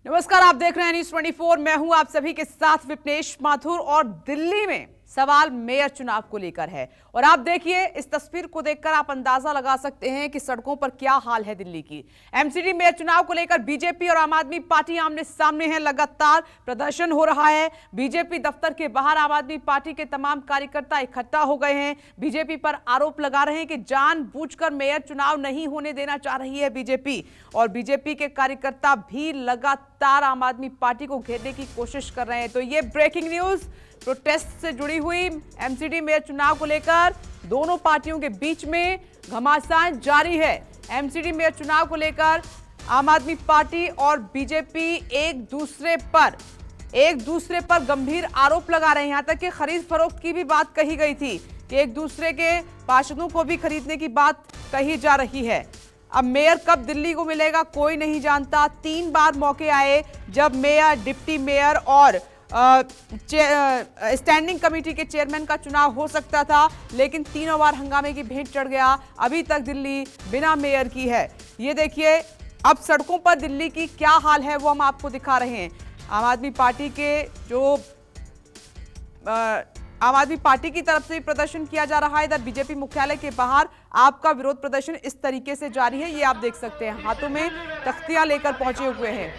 नमस्कार, आप देख रहे हैं न्यूज़ 24। मैं हूं आप सभी के साथ विपनेश माथुर और दिल्ली में सवाल मेयर चुनाव को लेकर है। और आप देखिए, इस तस्वीर को देखकर आप अंदाजा लगा सकते हैं कि सड़कों पर क्या हाल है दिल्ली की। एमसीडी मेयर चुनाव को लेकर बीजेपी और आम आदमी पार्टी आमने सामने हैं। लगातार प्रदर्शन हो रहा है। बीजेपी दफ्तर के बाहर आम आदमी पार्टी के तमाम कार्यकर्ता इकट्ठा हो गए हैं। बीजेपी पर आरोप लगा रहे हैं कि जानबूझकर मेयर चुनाव नहीं होने देना चाह रही है बीजेपी। और बीजेपी के कार्यकर्ता भी लगातार आम आदमी पार्टी को घेरने की कोशिश कर रहे हैं। तो ये ब्रेकिंग न्यूज प्रोटेस्ट से जुड़ी हुई एमसीडी मेयर चुनाव को लेकर दोनों पार्टियों के बीच में घमासान जारी है। एमसीडी मेयर चुनाव को लेकर आम आदमी पार्टी और बीजेपी एक दूसरे पर गंभीर आरोप लगा रहे हैं। यहां तक कि खरीद फरोख्त की भी बात कही गई थी कि एक दूसरे के पार्षदों को भी खरीदने की बात कही जा रही है। अब मेयर कब दिल्ली को मिलेगा कोई नहीं जानता। 3 बार मौके आए जब मेयर, डिप्टी मेयर और स्टैंडिंग कमेटी के चेयरमैन का चुनाव हो सकता था, लेकिन तीनों बार हंगामे की भेंट चढ़ गया। अभी तक दिल्ली बिना मेयर की है। ये देखिए, अब सड़कों पर दिल्ली की क्या हाल है वो हम आपको दिखा रहे हैं। आम आदमी पार्टी की तरफ से प्रदर्शन किया जा रहा है। इधर बीजेपी मुख्यालय के बाहर आपका विरोध प्रदर्शन इस तरीके से जारी है। ये आप देख सकते हैं, हाथों में तख्तियां लेकर पहुंचे हुए हैं।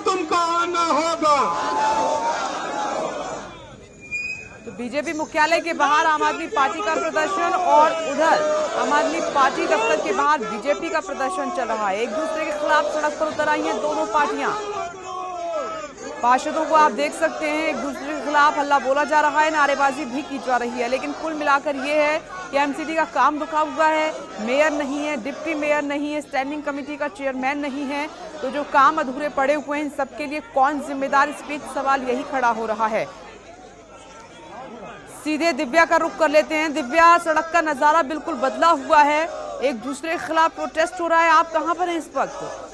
तुमको आना होगा। तो बीजेपी मुख्यालय के बाहर आम आदमी पार्टी का प्रदर्शन और उधर आम आदमी पार्टी दफ्तर के बाहर बीजेपी का प्रदर्शन चल रहा है। एक दूसरे के खिलाफ सड़क पर उतर आई हैं दोनों पार्टियां। पार्षदों को आप देख सकते हैं, एक दूसरे के खिलाफ हल्ला बोला जा रहा है, नारेबाजी भी की जा रही है। लेकिन कुल मिलाकर ये है कि एमसीडी का काम रुका हुआ है। मेयर नहीं है, डिप्टी मेयर नहीं है, स्टैंडिंग कमेटी का चेयरमैन नहीं है। तो जो काम अधूरे पड़े हुए हैं, सबके लिए कौन जिम्मेदार, इस बीच सवाल यही खड़ा हो रहा है। सीधे दिव्या का रुख कर लेते हैं। दिव्या, सड़क का नजारा बिल्कुल बदला हुआ है। एक दूसरे के खिलाफ प्रोटेस्ट हो रहा है। आप कहां पर हैं इस वक्त?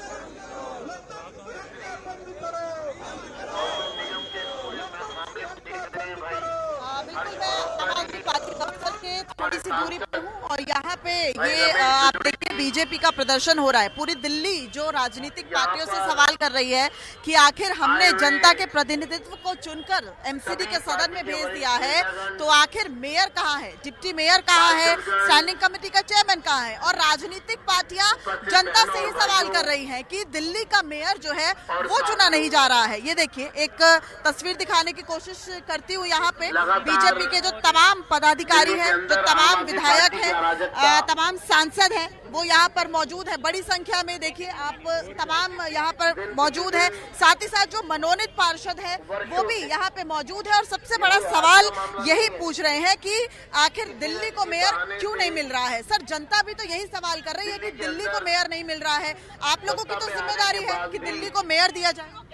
थोड़ी सी दूरी पे हूँ और यहाँ पे ये आप देखिए बीजेपी का प्रदर्शन हो रहा है। पूरी दिल्ली जो राजनीतिक पार्टियों से सवाल कर रही है कि आखिर हमने जनता के प्रतिनिधित्व को चुनकर एमसीडी के सदन में भेज दिया है, तो आखिर मेयर कहाँ है, डिप्टी मेयर कहाँ है, स्टैंडिंग कमेटी का चेयरमैन कहाँ है। और राजनीतिक पार्टियां जनता से ही सवाल कर रही है कि दिल्ली का मेयर जो है वो चुना नहीं जा रहा है। ये देखिए, एक तस्वीर दिखाने की कोशिश करती हूँ। यहाँ पे बीजेपी के जो तमाम पदाधिकारी हैं, जो तमाम विधायक हैं, तमाम सांसद हैं, वो यहाँ पर मौजूद है। बड़ी संख्या में देखिए आप तमाम यहाँ पर मौजूद है। साथ ही साथ जो मनोनीत पार्षद है वो भी यहाँ पे मौजूद है। और सबसे बड़ा सवाल यही पूछ रहे हैं कि आखिर दिल्ली को मेयर क्यों नहीं मिल रहा है। सर, जनता भी तो यही सवाल कर रही है कि दिल्ली को मेयर नहीं मिल रहा है। आप लोगों की तो जिम्मेदारी है कि दिल्ली को मेयर दिया जाए।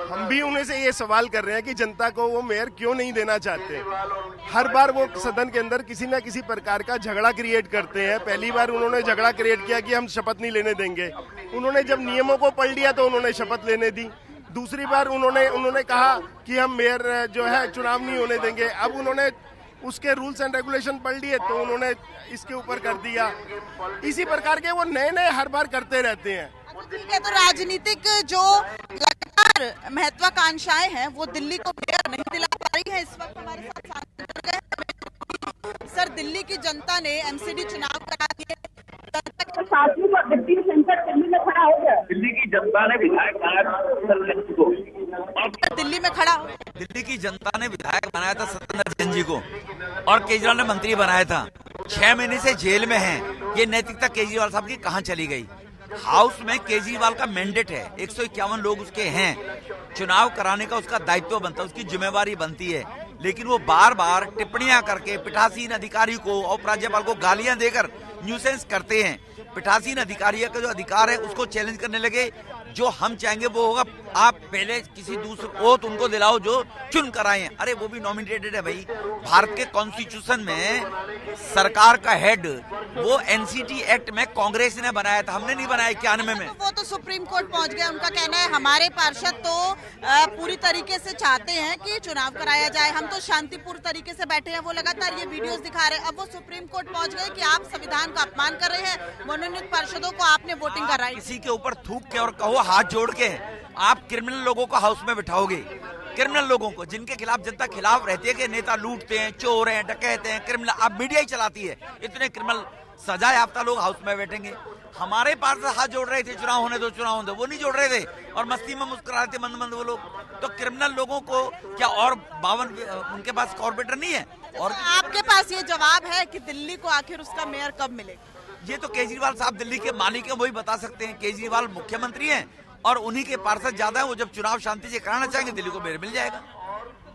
हम भी उन्हें से ये सवाल कर रहे हैं कि जनता को वो मेयर क्यों नहीं देना चाहते। हर बार वो सदन के अंदर किसी न किसी प्रकार का झगड़ा क्रिएट करते हैं। पहली बार उन्होंने झगड़ा क्रिएट किया कि हम शपथ नहीं लेने देंगे। उन्होंने जब नियमों को पढ़ लिया तो उन्होंने शपथ लेने दी। दूसरी बार उन्होंने कहा कि हम मेयर जो है चुनाव नहीं होने देंगे। अब उन्होंने उसके रूल्स एंड रेगुलेशन पढ़ लिए तो उन्होंने इसके ऊपर कर दिया। इसी प्रकार के वो नए हर बार करते रहते हैं। ठीक है, तो राजनीतिक जो लगातार महत्वाकांक्षाएं हैं वो दिल्ली को मेयर नहीं दिला पा रही है। इस वक्त हमारे साथ सांसद हैं। सर, दिल्ली की जनता ने एमसीडी चुनाव करा दिए। दिल्ली की जनता ने विधायक दिल्ली में खड़ा दिल्ली की जनता ने विधायक बनाया था सत्येंद्र जैन जी को, और केजरीवाल ने मंत्री बनाया था। 6 महीने से जेल में हैं। ये नैतिकता केजरीवाल साहब की कहां चली गई। हाउस में केजरीवाल का मैंडेट है, 151 लोग उसके हैं। चुनाव कराने का उसका दायित्व बनता है, उसकी जिम्मेवारी बनती है। लेकिन वो बार बार टिप्पणियां करके पीठासीन अधिकारी को और राज्यपाल को गालियां देकर न्यूसेंस करते हैं। पीठासीन अधिकारी का जो अधिकार है उसको चैलेंज करने लगे। जो हम चाहेंगे वो होगा। आप पहले किसी दूसरे वोट उनको दिलाओ जो चुन कर आए हैं। अरे वो भी नॉमिनेटेड है भाई। भारत के कॉन्स्टिट्यूशन में सरकार का हेड वो एनसीटी एक्ट में कांग्रेस ने बनाया था, हमने नहीं बनाया 91 में। वो तो सुप्रीम कोर्ट पहुंच गए। उनका कहना है हमारे पार्षद तो पूरी तरीके से चाहते हैं कि चुनाव कराया जाए, हम तो शांतिपूर्ण तरीके से बैठे हैं। वो लगातार ये वीडियोस दिखा रहे हैं। अब वो सुप्रीम कोर्ट पहुंच गए कि आप संविधान का अपमान कर रहे हैं, मनोनीत पार्षदों को आपने वोटिंग कराई। किसी के ऊपर थूक के और कहो हाथ जोड़ के आप क्रिमिनल लोगों को हाउस में बिठाओगे। क्रिमिनल लोगों को जिनके खिलाफ जनता खिलाफ रहती है कि नेता लूटते हैं, चोर हैं, डकैत हैं, क्रिमिनल, आप मीडिया ही चलाती है, इतने क्रिमिनल सजा याफ्ता लोग हाउस में बैठेंगे। हमारे पास हाथ जोड़ रहे थे चुनाव होने दो, चुनाव होने दो, वो नहीं जोड़ रहे थे और मस्ती में मुस्कुरा रहे थे मंद मंद वो लोग। तो क्रिमिनल लोगों को क्या और 52 उनके पास कॉर्पोरेटर नहीं है? और आपके पास ये जवाब है कि दिल्ली को आखिर उसका मेयर कब मिलेगा? ये तो केजरीवाल साहब दिल्ली के मालिक हैं, वही बता सकते हैं। केजरीवाल मुख्यमंत्री हैं और उन्हीं के पार्षद ज्यादा है। वो जब चुनाव शांति से कराना चाहेंगे दिल्ली को मेयर मिल जाएगा।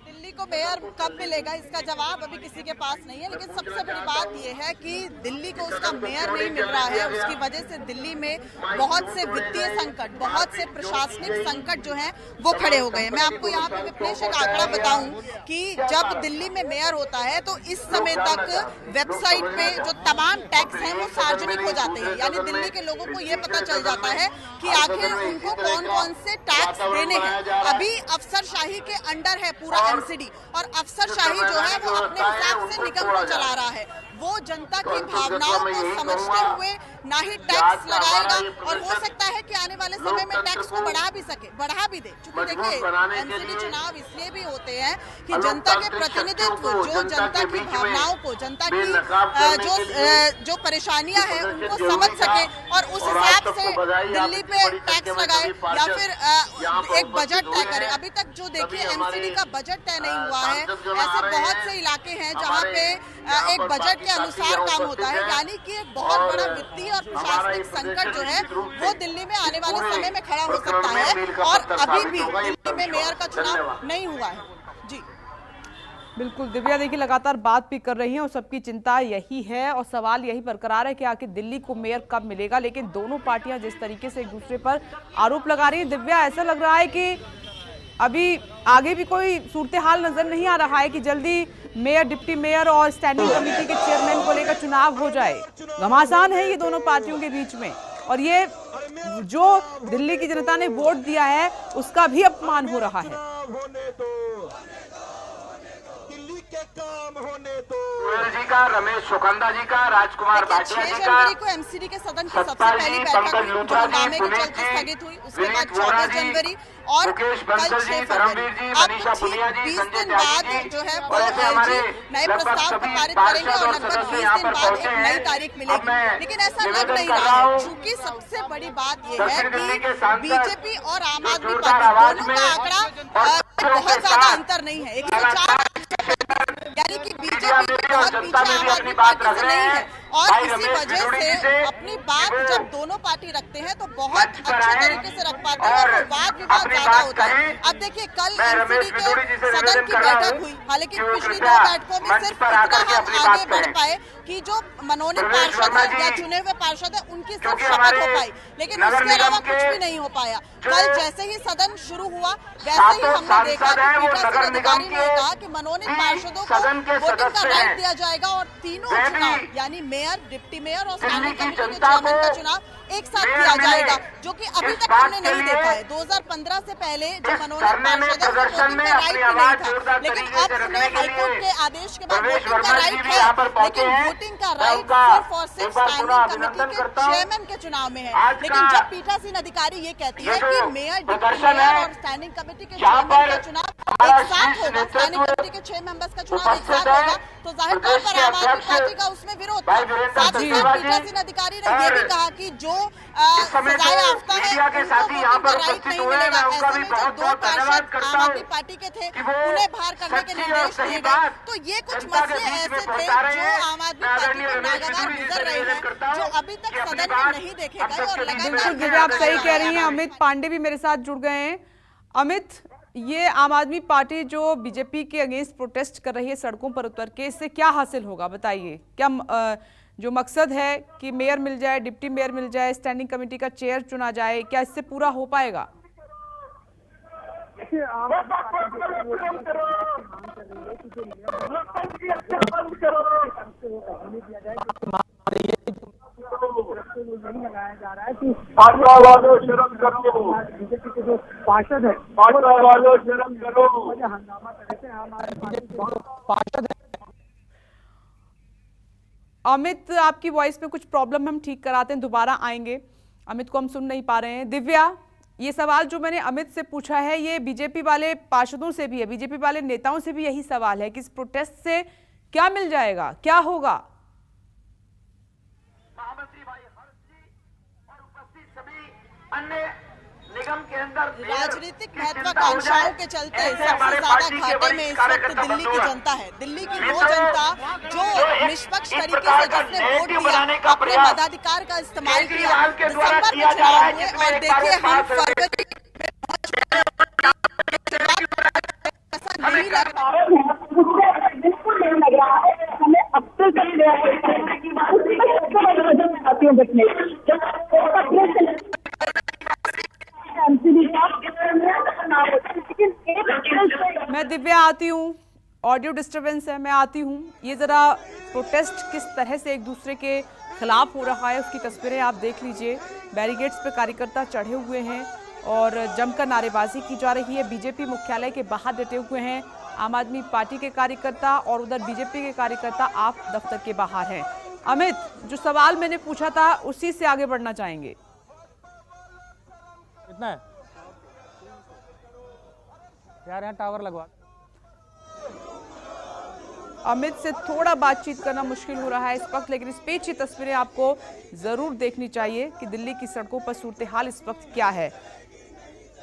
दिल्ली को मेयर कब मिलेगा इसका जवाब अभी किसी के पास नहीं है। लेकिन सबसे बड़ी बात यह है कि दिल्ली को उसका मेयर नहीं मिल रहा है। उसकी वजह से दिल्ली में बहुत से वित्तीय संकट, बहुत से प्रशासनिक संकट जो हैं वो खड़े हो गए। मैं आपको यहाँ पे विपनेश एक आंकड़ा बताऊं कि जब दिल्ली में मेयर होता है तो इस समय तक वेबसाइट पे जो तमाम टैक्स हैं वो सार्वजनिक हो जाते हैं। यानी दिल्ली के लोगों को ये पता चल जाता है कि आखिर उनको कौन कौन से टैक्स देने हैं। अभी अफसरशाही के अंडर है पूरा एमसीडी और अफसरशाही जो है वो अपने हिसाब से निगम को चला रहा है। वो जनता की भावनाओं को समझते हुए ना ही टैक्स लगाएगा और हो सकता है कि आने वाले समय में टैक्स को बढ़ा भी दे। क्योंकि देखिए एमसीडी चुनाव इसलिए भी होते हैं कि जनता के प्रतिनिधित्व जो जनता की भावनाओं को, जनता की जो परेशानियां हैं उनको समझ सके और उस हिसाब से दिल्ली पे टैक्स लगाए या फिर एक बजट तय करे। अभी तक जो देखिए एमसीडी का बजट तय नहीं हुआ है। ऐसे बहुत से इलाके हैं जहाँ पे एक बजट के अनुसार काम होता है। यानी कि एक बहुत बड़ा वित्तीय और प्रशासनिक संकट जो है वो दिल्ली में आने वाले समय में खड़ा हो सकता है और अभी भी दिल्ली में मेयर का चुनाव नहीं हुआ है। जी बिल्कुल दिव्या, देखिए लगातार बात भी कर रही हैं और सबकी चिंता यही है और सवाल यही बरकरार है कि आखिर दिल्ली को मेयर कब मिलेगा। लेकिन दोनों पार्टियां जिस तरीके से एक दूसरे पर आरोप लगा रही है, दिव्या ऐसा लग रहा है कि अभी आगे भी कोई सूरत हाल नजर नहीं आ रहा है कि जल्दी मेयर, डिप्टी मेयर और स्टैंडिंग कमेटी के चेयरमैन को लेकर चुनाव हो जाए। घमासान है ये दोनों पार्टियों के बीच में और ये जो दिल्ली की जनता ने वोट दिया है उसका भी अपमान हो रहा है। जी का, रमेश सुखंदा जी का, राजकुमार भाटिया जी 6 का, जनवरी को एमसीडी के सदन की सबसे पहली बैठक हुई जो हंगामे के चलते स्थगित हुई। उसके बाद 14 जनवरी और कल 6 फरवरी। अब 20 दिन बाद जो है वो नए प्रस्ताव को पारित करेंगे और लगभग 20 दिन बाद एक नई तारीख मिलेगी। लेकिन ऐसा लग नहीं रहा है क्योंकि सबसे बड़ी बात यह है कि बीजेपी और आम आदमी पार्टी दोनों का आंकड़ा बहुत ज्यादा अंतर नहीं है। 104 यानी कि बीजेपी बहुत पीछे आम आदमी पार्टी से नहीं है और इसी वजह से अपनी बात जब दोनों पार्टी रखते हैं तो बहुत अच्छे तरीके से रख पाते हैं और वाद विवाद ज्यादा होता है। अब देखिए कल एमसीडी के सदन की बैठक हुई, हालांकि पिछली 2 बैठकों में सिर्फ इतना हम आगे बढ़ पाए कि जो मनोनीत पार्षद है या चुने हुए पार्षद है उनकी सिर्फ शपथ हो पाई, लेकिन उसके अलावा कुछ भी नहीं हो पाया। कल जैसे ही सदन शुरू हुआ वैसे ही हमने देखा कि पीठासीन अधिकारी ने कहा कि मनोनीत पार्षदों को वोटिंग का राइट दिया जाएगा और तीनों चुनाव यानी मेयर, डिप्टी मेयर और स्टैंडिंग कमेटी के चेयरमैन का चुनाव एक साथ किया जाएगा, जो कि अभी तक हमने नहीं देखा है। 2015 से पहले जो मनोनीत पार्षद है वोटिंग का राइट भी नहीं था, लेकिन अब उन्हें हाईकोर्ट के आदेश के बाद वोटिंग का राइट है। लेकिन वोटिंग का राइट सिर्फ और सिर्फ स्टैंडिंग कमेटी के चेयरमैन के चुनाव में है। लेकिन जब पीठासीन अधिकारी ये कहती है कि मेयर, डिप्टी मेयर और स्टैंडिंग कमेटी के चेयरमैन का चुनाव एक साथ होगा, स्टैंडिंग कमेटी के 6 मेंबर्स का चुनाव एक साथ होगा, तो जाहिर तौर पर आम आदमी पार्टी का उसमें विरोध था। साथ ही साथ पीठासीन अधिकारी ने ये भी कहा कि जो सजाए याफ्ता है उनको वोटिंग का राइट नहीं मिलेगा। ऐसे में जो 2 पार्षद आम आदमी पार्टी के थे उन्हें बाहर करने के निर्देश दिए गए। तो ये कुछ मसले ऐसे थे जो आम आदमी पार्टी को नागवार गुजर रहे हैं जो अभी तक सदन में नहीं देखे गए और लगातार। आप सही कह रही हैं। अमित पांडे भी मेरे साथ जुड़ गए हैं। अमित, ये आम आदमी पार्टी जो बीजेपी के अगेंस्ट प्रोटेस्ट कर रही है सड़कों पर उतर के, इससे क्या हासिल होगा बताइए? क्या जो मकसद है कि मेयर मिल जाए, डिप्टी मेयर मिल जाए, स्टैंडिंग कमेटी का चेयर चुना जाए, क्या इससे पूरा हो पाएगा? लगाया जा रहा है कि भाजपा वालों शर्म करो, बीजेपी के जो पार्षद है भाजपा वालों शर्म करो, हंगामा करे थे आम आदमी पार्टी के पार्षद है। अमित, आपकी वॉइस में कुछ प्रॉब्लम, हम ठीक कराते हैं, दोबारा आएंगे। अमित को हम सुन नहीं पा रहे हैं। दिव्या, ये सवाल जो मैंने अमित से पूछा है ये बीजेपी वाले पार्षदों से भी है, बीजेपी वाले नेताओं से भी यही सवाल है कि इस प्रोटेस्ट से क्या मिल जाएगा, क्या होगा? महामंत्री भाई हर्ष जी और उपस्थित सभी अन्य निगम के अंदर राजनीतिक महत्वाकांक्षाओं के चलते सबसे ज्यादा घाटे में इस वक्त दिल्ली की जनता है। दिल्ली की वो जनता जो निष्पक्ष तरीके से जिसने वोट दिया, अपने मताधिकार का इस्तेमाल किया, दिसंबर में चुनाव हुए और देखिए हम फरवरी में पहुंच चुके हैं। ऐसा नहीं लग रहा है, बिल्कुल नहीं लग रहा है हमें। अब तो चल रहा है मैं दिव्या आती हूँ, ऑडियो डिस्टरबेंस है, मैं आती हूँ। ये जरा प्रोटेस्ट किस तरह से एक दूसरे के खिलाफ हो रहा है उसकी तस्वीरें आप देख लीजिए। बैरिकेड्स पे कार्यकर्ता चढ़े हुए हैं और जमकर नारेबाजी की जा रही है। बीजेपी मुख्यालय के बाहर डटे हुए हैं आम आदमी पार्टी के कार्यकर्ता और उधर बीजेपी के कार्यकर्ता आप दफ्तर के बाहर हैं। अमित, जो सवाल मैंने पूछा था उसी से आगे बढ़ना चाहेंगे। कितना है यार, यहाँ टावर लगवा। अमित से थोड़ा बातचीत करना मुश्किल हो रहा है इस वक्त, लेकिन इस पेची तस्वीरें आपको जरूर देखनी चाहिए कि दिल्ली की सड़कों पर सूरत हाल इस वक्त क्या है।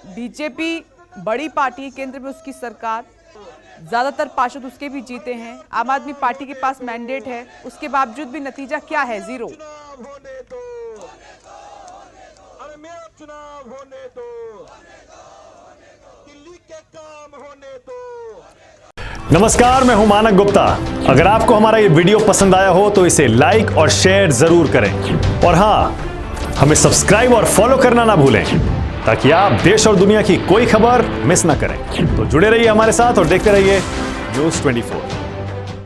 बीजेपी बड़ी पार्टी, केंद्र में उसकी सरकार, ज्यादातर पार्षद उसके भी जीते हैं। आम आदमी पार्टी के पास मैंडेट है, उसके बावजूद भी नतीजा क्या है? जीरो। चुनाव होने दो, दिल्ली के काम होने दो। नमस्कार, मैं हूं मानक गुप्ता। अगर आपको हमारा ये वीडियो पसंद आया हो तो इसे लाइक और शेयर जरूर करें और हां, हमें सब्सक्राइब और फॉलो करना ना भूलें ताकि आप देश और दुनिया की कोई खबर मिस ना करें। तो जुड़े रहिए हमारे साथ और देखते रहिए न्यूज़ 24।